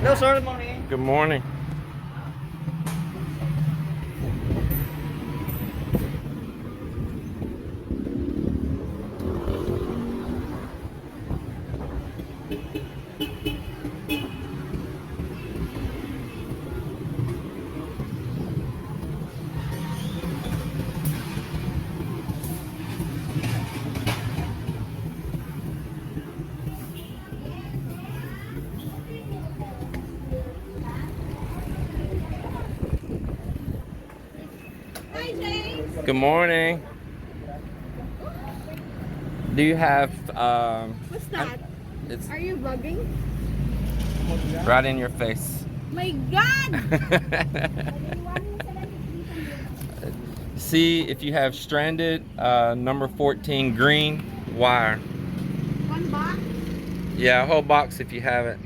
No, sir. Good morning. Good morning. Good morning. Do you have What's that? It's Are you vlogging? right in your face. My God! See if you have stranded number 14 green wire. One box? Yeah, a whole box if you have it.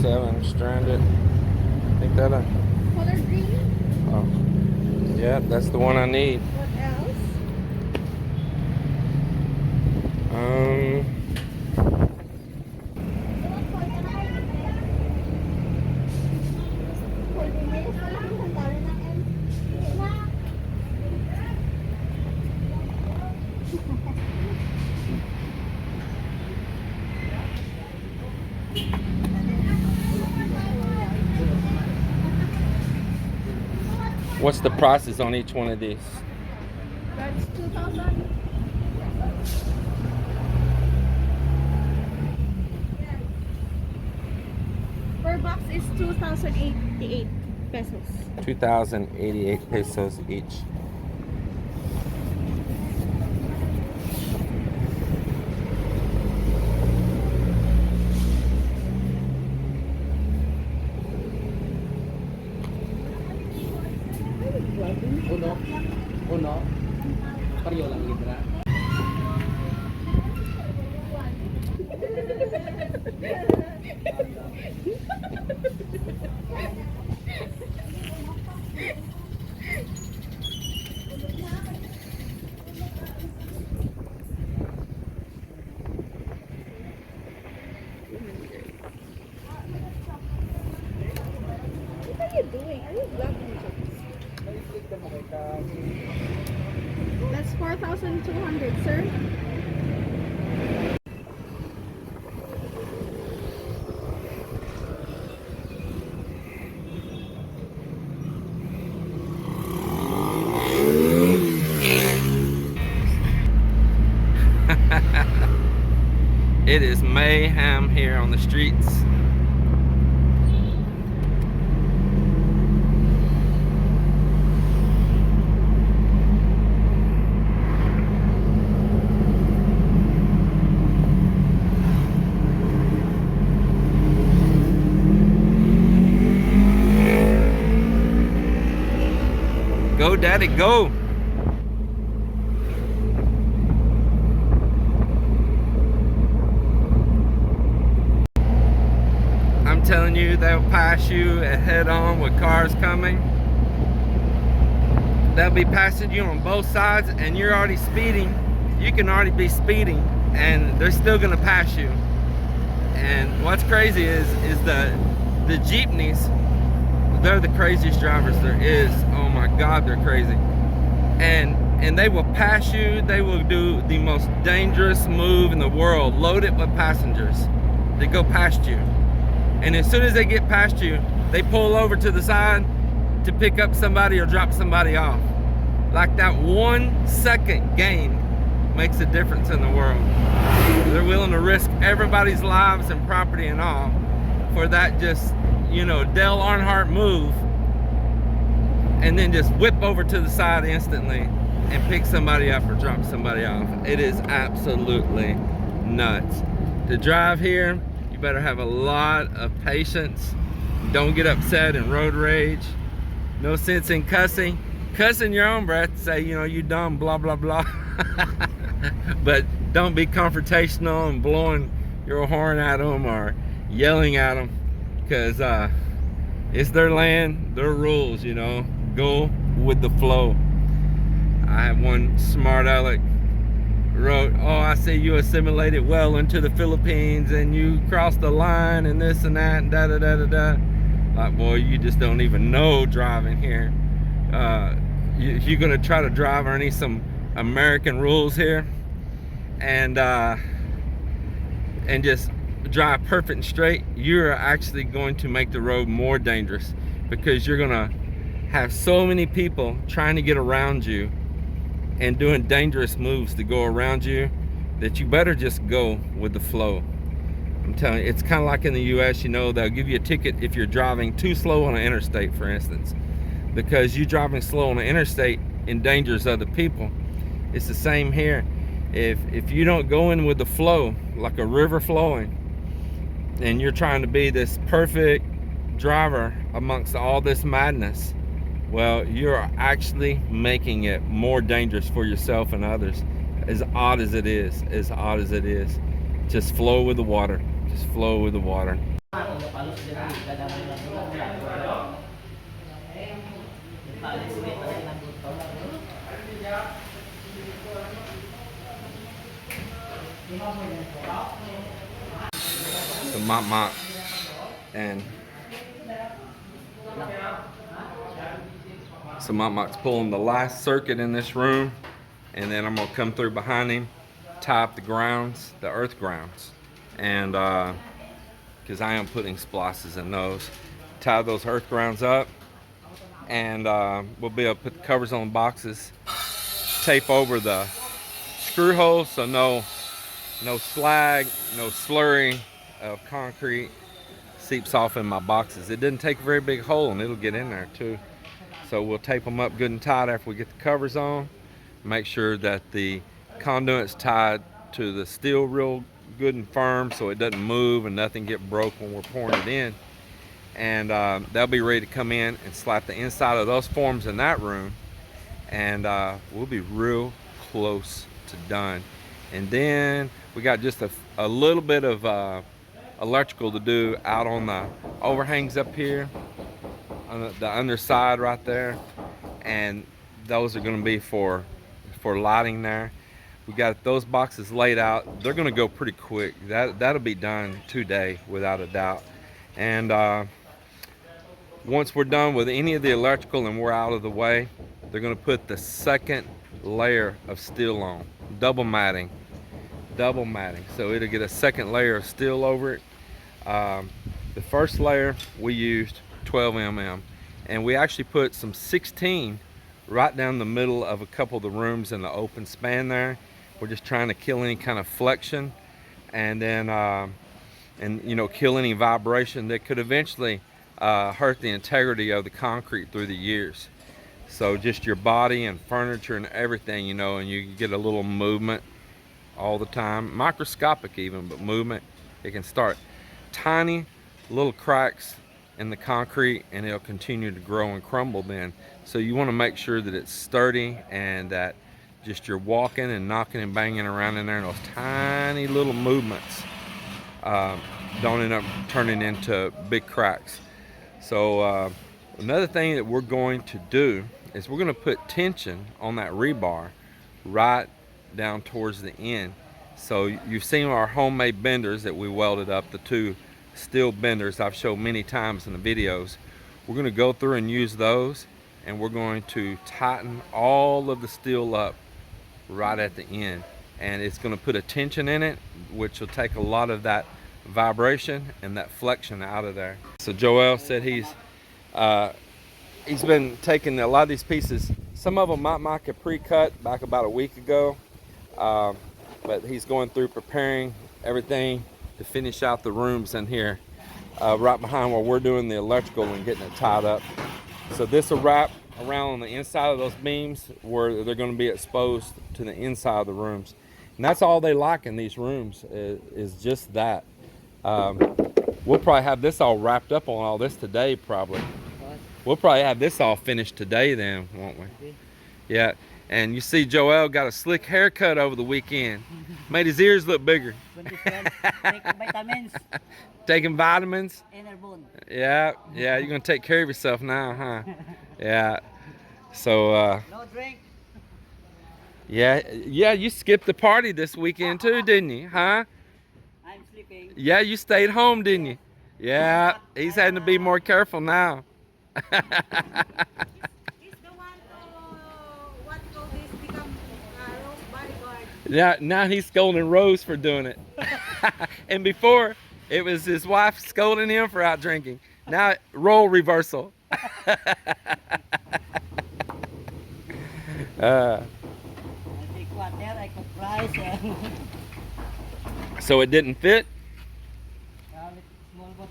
Seven stranded. Think that Color green? oh. Yeah, that's the one I need. What else? What's the prices on each one of these? That's 2,000. Per box is 2,088 pesos. 2,088 pesos each. Uno. Pareho lang libra. What are you doing? Are you vlogging? That's 4,200, sir. It is mayhem here on the streets. Go, Daddy, go! I'm telling you, they'll pass you head on with cars coming. They'll be passing you on both sides, and you're already speeding. You can already be speeding, and they're still gonna pass you. And what's crazy is the jeepneys. They're the craziest drivers there is. Oh my God, they're crazy. And they will pass you. They will do the most dangerous move in the world. Load it with passengers. They go past you. And as soon as they get past you, they pull over to the side to pick up somebody or drop somebody off. Like that 1 second gain makes a difference in the world. They're willing to risk everybody's lives and property and all for that just, you know, Dale Earnhardt move, and then just whip over to the side instantly and pick somebody up or drop somebody off. It is absolutely nuts. To drive here, you better have a lot of patience. Don't get upset and road rage. No sense in cussing. Cussing your own breath, say, you know, you dumb, blah, blah, blah. But don't be confrontational and blowing your horn at them or yelling at them, because it's their land, their rules, you know. Go with the flow. I have one smart aleck wrote, "Oh, I see you assimilated well into the Philippines and you crossed the line and this and that and da da da da da." Like, boy, you just don't even know driving here. You're gonna try to drive underneath some American rules here and just drive perfect and straight. You're actually going to make the road more dangerous, because you're gonna have so many people trying to get around you and doing dangerous moves to go around you, that you better just go with the flow. I'm telling you, it's kind of like in the US, you know, they'll give you a ticket if you're driving too slow on an interstate, for instance, because you driving slow on the interstate endangers other people. It's the same here. If you don't go in with the flow, like a river flowing, and you're trying to be this perfect driver amongst all this madness, well, you're actually making it more dangerous for yourself and others. As odd as it is, just flow with the water. Just flow with the water. So Mont and so Mont's pulling the last circuit in this room, and then I'm gonna come through behind him, tie up the grounds, the earth grounds, and because I am putting splices in those, tie those earth grounds up, and we'll be able to put the covers on the boxes, tape over the screw holes so no slag, no slurry of concrete seeps off in my boxes. It didn't take a very big hole, and it'll get in there too. So we'll tape them up good and tight after we get the covers on. Make sure that the conduit's tied to the steel real good and firm so it doesn't move and nothing get broke when we're pouring it in. And they'll be ready to come in and slap the inside of those forms in that room, and we'll be real close to done. And then we got just a little bit of electrical to do out on the overhangs up here on the underside right there, and those are going to be for lighting there. We got those boxes laid out. They're going to go pretty quick. That'll be done today without a doubt. And once we're done with any of the electrical and we're out of the way, they're going to put the second layer of steel on, double matting, so it'll get a second layer of steel over it. The first layer we used 12 mm, and we actually put some 16 right down the middle of a couple of the rooms in the open span there. We're just trying to kill any kind of flexion, and then you know, kill any vibration that could eventually hurt the integrity of the concrete through the years. So just your body and furniture and everything, you know, and you get a little movement all the time, microscopic even, but movement. It can start tiny little cracks in the concrete, and it'll continue to grow and crumble then. So you want to make sure that it's sturdy and that just you're walking and knocking and banging around in there, and those tiny little movements don't end up turning into big cracks. So another thing that we're going to do is we're going to put tension on that rebar right down towards the end. So you've seen our homemade benders that we welded up, the two steel benders I've showed many times in the videos. We're going to go through and use those, and we're going to tighten all of the steel up right at the end, and it's going to put a tension in it, which will take a lot of that vibration and that flexion out of there. So Joel said he's been taking a lot of these pieces. Some of them might get pre-cut back about a week ago, but he's going through preparing everything to finish out the rooms in here, right behind where we're doing the electrical and getting it tied up. So this will wrap around on the inside of those beams where they're going to be exposed to the inside of the rooms. And that's all they like in these rooms is just that. We'll probably have this all wrapped up on all this today, probably. We'll probably have this all finished today then, won't we? Yeah. And you see Joel got a slick haircut over the weekend. Made his ears look bigger. Take vitamins. Taking vitamins. Inner bone. Yeah, you're gonna take care of yourself now, huh? Yeah. So No drink. yeah, you skipped the party this weekend too, didn't you? Huh? I'm sleeping. Yeah, you stayed home, didn't you? Yeah, he's having to be more careful now. He's the one to what call this become Rose bodyguard. Yeah, now he's scolding Rose for doing it. And before, it was his wife scolding him for out drinking. Now, role reversal. I take water, I cook rice. So it didn't fit? Small boat,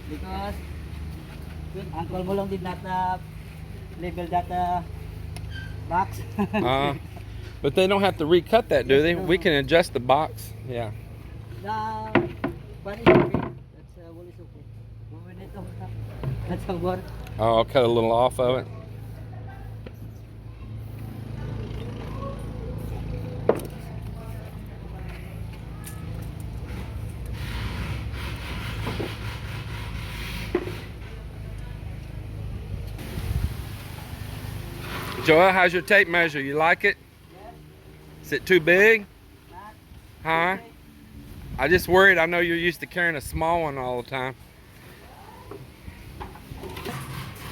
because Uncle Bolong did not label that box. But they don't have to recut that, do they? We can adjust the box. Yeah. But it's okay. That's what is okay. When it that's how good. Oh, I'll cut a little off of it. Joel, how's your tape measure? You like it? Is it too big? Huh? I just worried. I know you're used to carrying a small one all the time.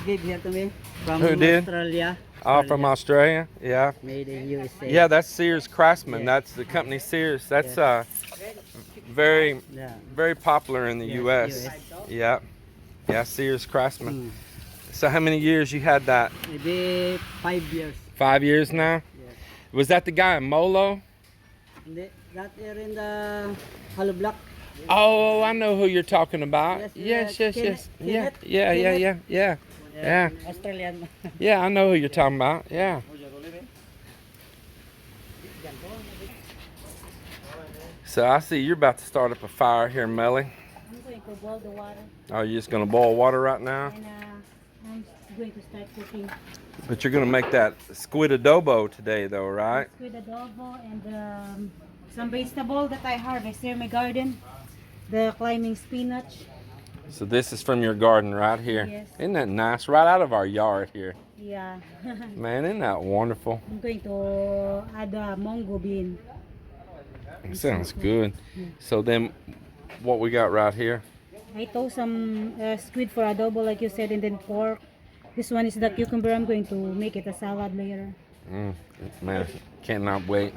Gave here to me from Who did? Australia. Oh, from Australia? Yeah. Made in USA. Yeah, that's Sears Craftsman. Yeah. That's the company Sears. That's very, Yeah. very popular in the Yes, U.S. US. Yeah. Yeah, Sears Craftsman. So how many years you had that? Maybe 5 years. 5 years now? Yes. Was that the guy in Molo? That area in the hollow block. Oh, I know who you're talking about. Yes, Yes. Kenneth. Yeah. Australian. Yeah, I know who you're talking about. Yeah. So I see you're about to start up a fire here, Melly. I'm going to boil the water Oh, you're just gonna boil water right now? and I'm going to start cooking But you're gonna make that squid adobo today, though, right? with adobo and some vegetable that I harvest here in my garden. The climbing spinach. So this is from your garden right here. Yes. Isn't that nice? Right out of our yard here. Yeah. Man, isn't that wonderful? I'm going to add a mango bean. It sounds good. So then, what we got right here? I toast some squid for adobo, like you said, and then pork. This one is the cucumber. I'm going to make it a salad later. Man, cannot wait.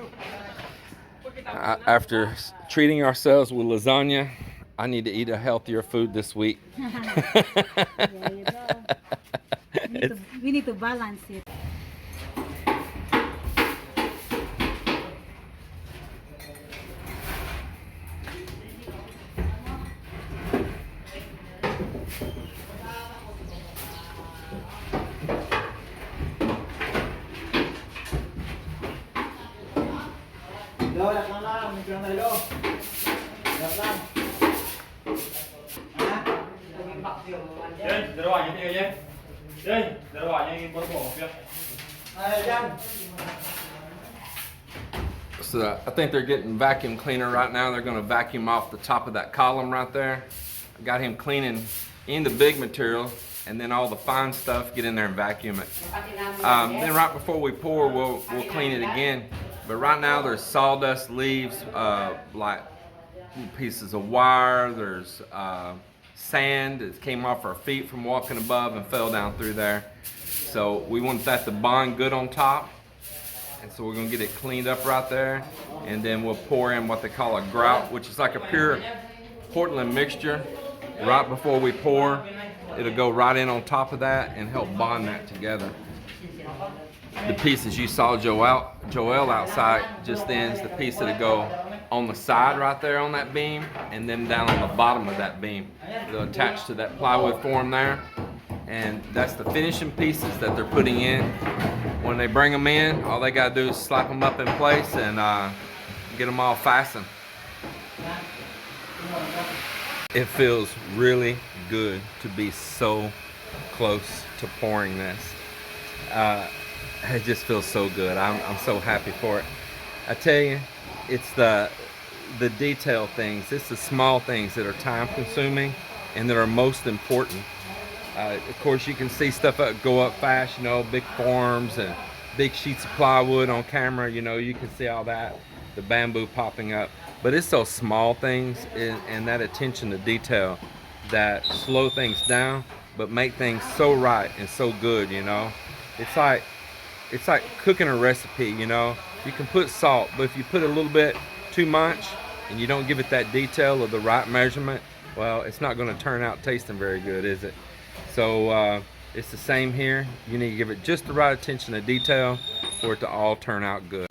After treating ourselves with lasagna, I need to eat a healthier food this week. There you go. We need to balance it. So I think they're getting vacuum cleaner right now. They're going to vacuum off the top of that column right there. I got him cleaning in the big material, and then all the fine stuff, get in there and vacuum it. Then right before we pour, we'll clean it again. But right now there's sawdust, leaves, like pieces of wire. There's sand that came off our feet from walking above and fell down through there. So we want that to bond good on top. And so we're gonna get it cleaned up right there. And then we'll pour in what they call a grout, which is like a pure Portland mixture. Right before we pour, it'll go right in on top of that and help bond that together. The pieces you saw Joel outside just then is the piece that'll go on the side right there on that beam, and then down on the bottom of that beam. They'll attach to that plywood form there. And that's the finishing pieces that they're putting in. When they bring them in, all they gotta do is slap them up in place and get them all fastened. It feels really good to be so close to pouring this. It just feels so good. I'm so happy for it. I tell you, it's the detail things. It's the small things that are time consuming and that are most important. Of course, you can see stuff go up fast, you know, big forms and big sheets of plywood on camera. You know, you can see all that, the bamboo popping up. But it's those small things and that attention to detail that slow things down, but make things so right and so good. You know, it's like cooking a recipe. You know, you can put salt, but if you put a little bit too much and you don't give it that detail of the right measurement, well, it's not going to turn out tasting very good, is it? So it's the same here. You need to give it just the right attention to detail for it to all turn out good.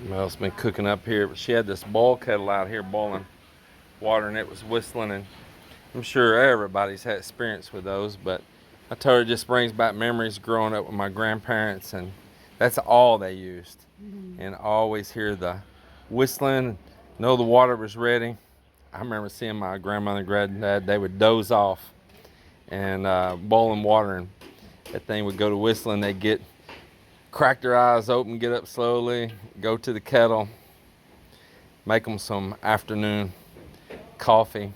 Mel's been cooking up here, but she had this boil kettle out here boiling water, and it was whistling, and I'm sure everybody's had experience with those, but I told her it just brings back memories growing up with my grandparents, and that's all they used. And I always hear the whistling, know the water was ready. I remember seeing my grandmother and granddad, they would doze off and boiling water, and that thing would go to whistling. They'd get, crack their eyes open, get up slowly, go to the kettle, make them some afternoon coffee.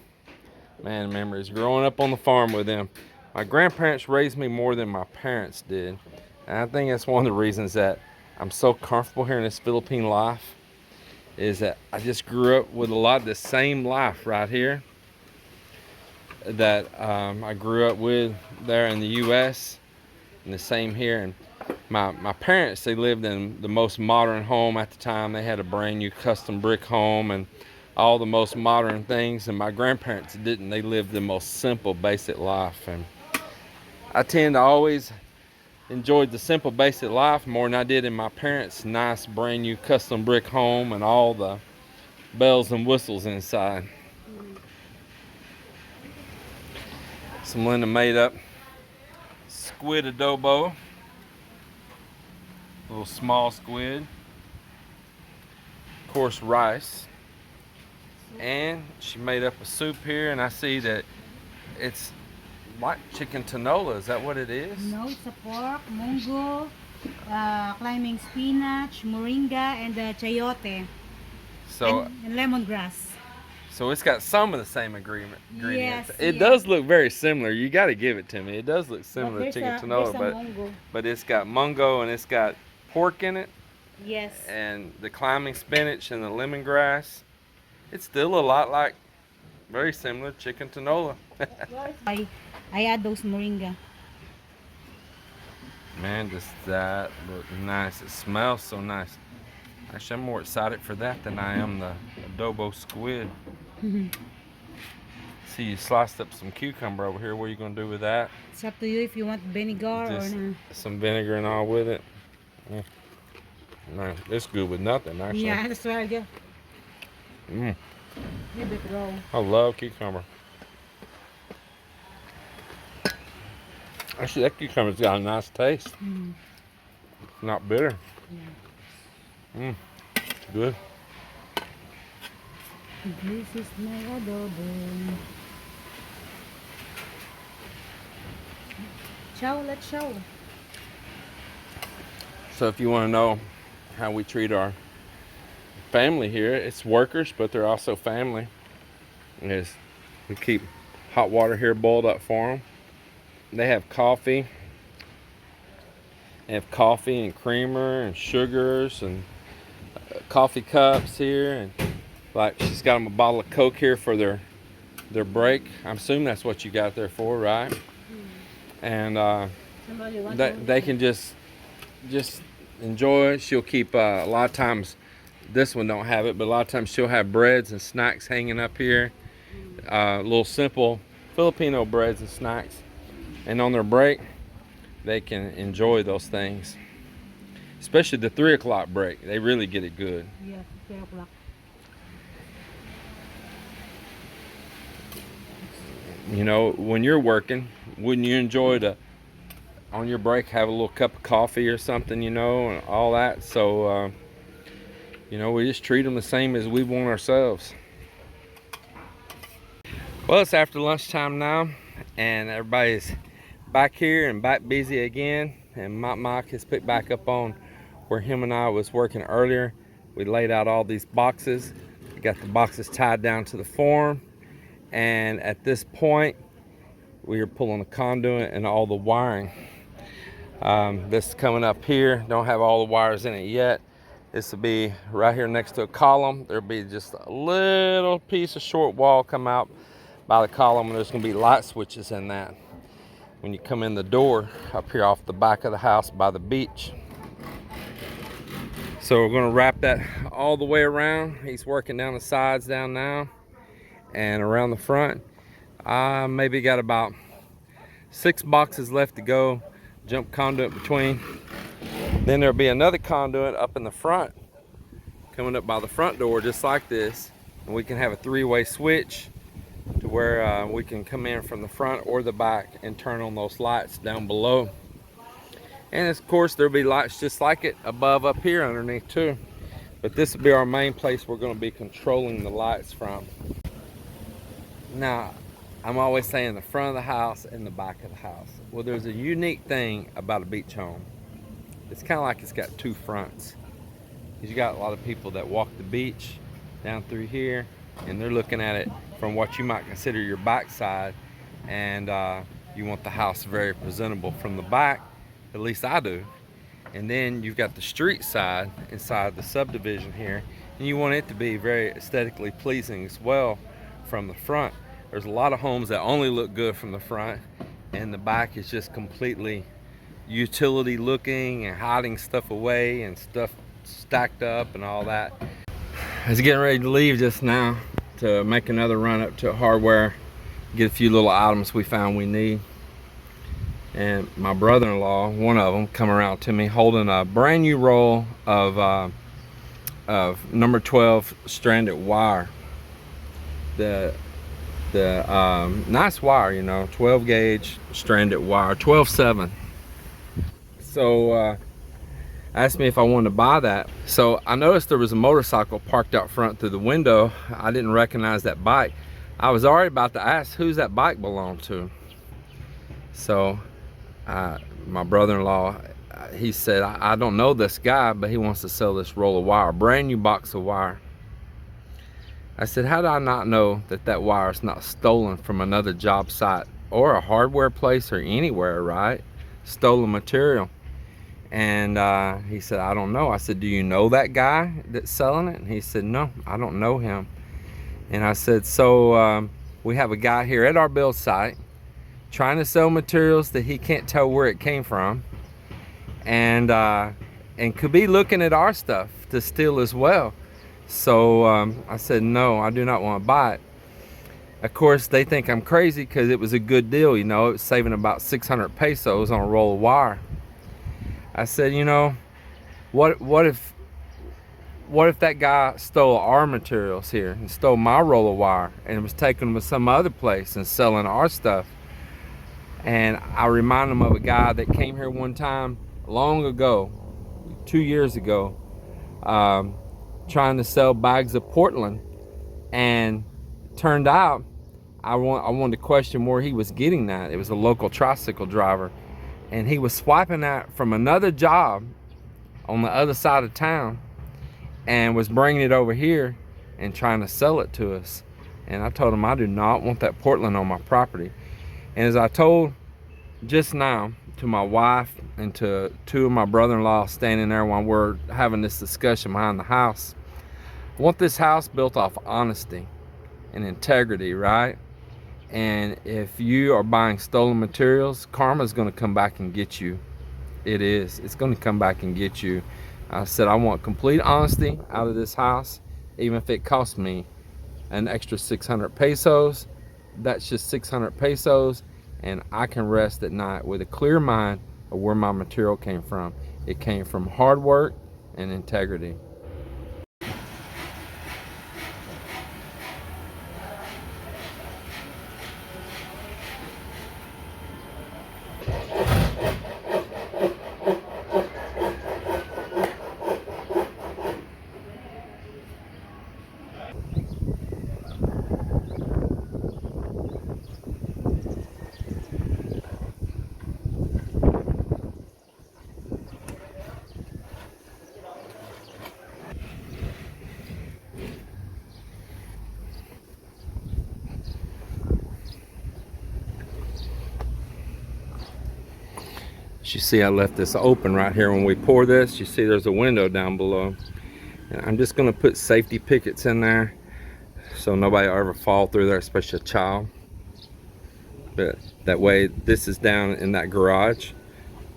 Man, memories growing up on the farm with them. My grandparents raised me more than my parents did, and I think that's one of the reasons that I'm so comfortable here in this Philippine life, is that I just grew up with a lot of the same life right here that I grew up with there in the U.S. and the same here. And my parents, they lived in the most modern home at the time. They had a brand new custom brick home and all the most modern things, and my grandparents didn't. They lived the most simple, basic life. And I tend to always enjoyed the simple, basic life more than I did in my parents' nice, brand new custom brick home and all the bells and whistles inside. Some Linda made up squid adobo, a little small squid, of course rice, and she made up a soup here, and I see that it's like chicken tinola. Is that what it is? No, it's a pork, mungo, climbing spinach, moringa, and chayote, So and lemongrass. So it's got some of the same ingredients. Yes, It yes. does look very similar. You got to give it to me. It does look But similar to there's chicken a tinola, mungo. but it's got mungo and it's got pork in it, Yes. and the climbing spinach and the lemongrass. It's still a lot like, very similar chicken tinola. I add those moringa. Man, does that look nice. It smells so nice. Actually, I'm more excited for that than I am the adobo squid. See, you sliced up some cucumber over here. What are you going to do with that? It's up to you if you want vinegar Just or not. some vinegar and all with it. Yeah. No, it's good with nothing, actually. Yeah, that's right. Yeah. Mm, Maybe raw. I love cucumber. Actually, that cucumber's got a nice taste. Not bitter. Yeah. Good. This is my adobo. Chow, let's show. So if you want to know how we treat our family here, it's workers, but they're also family. Is we keep hot water here boiled up for them. They have coffee. They have coffee and creamer and sugars and coffee cups here, and like she's got them a bottle of Coke here for their break. I'm assuming that's what you got there for, right? And they can just enjoy it. She'll keep a lot of times. This one don't have it, but a lot of times she'll have breads and snacks hanging up here. Little simple Filipino breads and snacks. And on their break, they can enjoy those things. Especially the 3 o'clock break. They really get it good. Yeah, 3 o'clock. You know, when you're working, wouldn't you enjoy to, on your break, have a little cup of coffee or something, you know, and all that? So, you know, we just treat them the same as we want ourselves. Well, it's after lunchtime now, and everybody's back here and back busy again. and Mike has picked back up on where him and I was working earlier. We laid out all these boxes. We got the boxes tied down to the form, and at this point we are pulling the conduit and all the wiring. This is coming up here. Don't have all the wires in it yet. This will be right here next to a column. There'll be just a little piece of short wall come out by the column, and there's going to be light switches in that when you come in the door up here off the back of the house by the beach. So we're going to wrap that all the way around. He's working down the sides down now and around the front. I maybe got about 6 boxes left to go. Jump conduit between. Then there'll be another conduit up in the front, coming up by the front door just like this, and we can have a 3-way switch to where we can come in from the front or the back and turn on those lights down below. And of course there'll be lights just like it above up here underneath too, but this will be our main place we're going to be controlling the lights from. Now, I'm always saying the front of the house and the back of the house. Well, there's a unique thing about a beach home. It's kind of like it's got 2 fronts. You got a lot of people that walk the beach down through here, and they're looking at it from what you might consider your backside, and you want the house very presentable from the back. At least I do. And then you've got the street side inside the subdivision here, and you want it to be very aesthetically pleasing as well from the front. There's a lot of homes that only look good from the front, and the back is just completely utility looking and hiding stuff away and stuff stacked up and all that. I was getting ready to leave just now to make another run up to hardware, get a few little items we found we need. And my brother-in-law, one of them, come around to me holding a brand new roll of number 12 stranded wire. The nice wire, you know, 12 gauge stranded wire, 12/7. So asked me if I wanted to buy that. So I noticed there was a motorcycle parked out front through the window. I didn't recognize that bike. I was already about to ask who's that bike belong to. So my brother-in-law, he said, I don't know this guy, but he wants to sell this roll of wire, a brand new box of wire. I said, how do I not know that that wire is not stolen from another job site or a hardware place or anywhere, right? Stolen material. And he said, I don't know. I said, do you know that guy that's selling it? And he said, no, I don't know him. And I said, so we have a guy here at our build site trying to sell materials that he can't tell where it came from, and could be looking at our stuff to steal as well. So I said, no, I do not want to buy it. Of course, they think I'm crazy because it was a good deal, you know, it was saving about 600 pesos on a roll of wire. I said, you know, what if that guy stole our materials here and stole my roll of wire and was taking them to some other place and selling our stuff? And I remind him of a guy that came here one time long ago, 2 years ago, trying to sell bags of Portland, and turned out I wanted to question where he was getting that. It was a local tricycle driver, and he was swiping that from another job on the other side of town and was bringing it over here and trying to sell it to us. And I told him I do not want that Portland on my property. And as I told just now to my wife and to 2 of my brother-in-law standing there while we're having this discussion behind the house, I want this house built off honesty and integrity, right? And if you are buying stolen materials, karma's going to come back and get you. It is. It's going to come back and get you. I said I want complete honesty out of this house, even if it costs me an extra 600 pesos. That's just 600 pesos, and I can rest at night with a clear mind of where my material came from. It came from hard work and integrity. You see I left this open right here. When we pour this, you see there's a window down below. And I'm just gonna put safety pickets in there so nobody will ever fall through there, especially a child. But that way, this is down in that garage.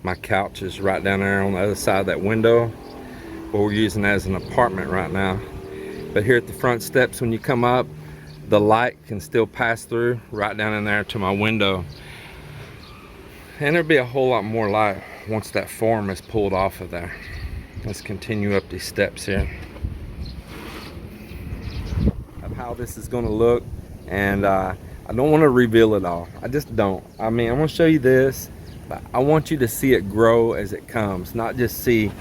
My couch is right down there on the other side of that window. What we're using that as an apartment right now. But here at the front steps, when you come up, the light can still pass through right down in there to my window. And there'll be a whole lot more light once that form is pulled off of there. Let's continue up these steps here. Of how this is gonna look, and I don't want to reveal it all. I just don't. I mean, I'm gonna show you this, but I want you to see it grow as it comes, not just see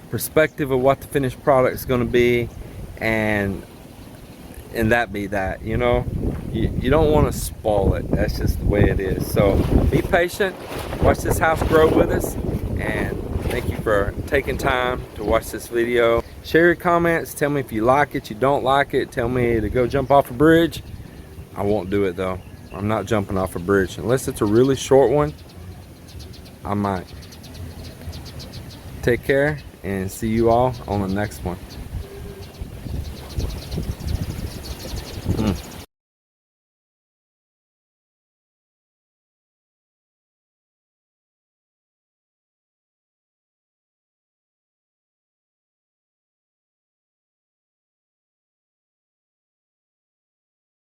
perspective of what the finished product is gonna be, and that be that, you know. You don't want to spoil it. That's just the way it is. So be patient, watch this house grow with us, and thank you for taking time to watch this video. Share your comments, tell me if you like it, you don't like it, tell me to go jump off a bridge. I won't do it though. I'm not jumping off a bridge unless it's a really short one. I might. Take care and see you all on the next one.